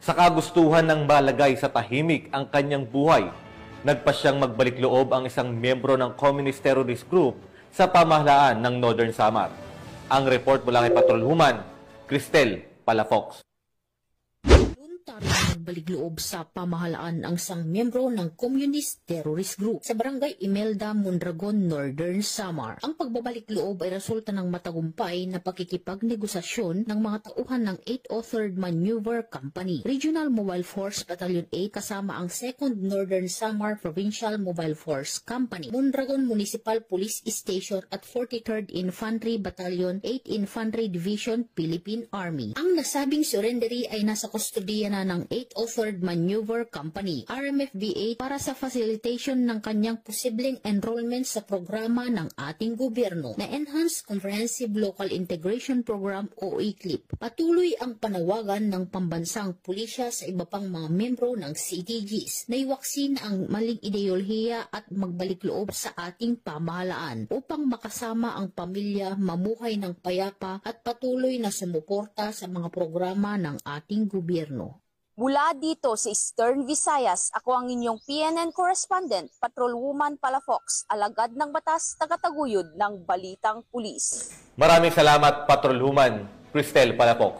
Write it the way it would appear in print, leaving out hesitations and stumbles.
Sa kagustuhan ng malagay sa tahimik ang kanyang buhay, nagpa siyang magbalik loob ang isang miyembro ng Communist Terrorist Group sa pamahalaan ng Northern Samar. Ang report mula kay Patrol Human, Cristel Palafox. Voluntaryo nagbalik loob sa pamahalaan ang isang miyembro ng Communist Terrorist Group sa Barangay Imelda, Mondragon, Northern Samar. Ang pagbabalik loob ay resulta ng matagumpay na pakikipagnegosasyon ng mga tauhan ng 803rd Maneuver Company, Regional Mobile Force Battalion 8 kasama ang 2nd Northern Samar Provincial Mobile Force Company, Mondragon Municipal Police Station at 43rd Infantry Battalion 8 Infantry Division, Philippine Army. Ang nasabing surrendery ay nasa kustodiya na ng 803rd Maneuver Company, RMFB-8, para sa facilitation ng kanyang posibleng enrollment sa programa ng ating gobyerno na Enhanced Comprehensive Local Integration Program o ECLIP. Patuloy ang panawagan ng pambansang pulisya sa iba pang mga membro ng CTGs na iwaksin ang maling ideolohiya at magbalik loob sa ating pamahalaan upang makasama ang pamilya, mamuhay ng payapa at patuloy na sumuporta sa mga programa ng ating gobyerno. Mula dito sa Eastern Visayas, ako ang inyong PNN correspondent, Patrol Woman Palafox, alagad ng batas, tagataguyod ng Balitang Pulis. Maraming salamat, Patrol Human, Cristel Palafox.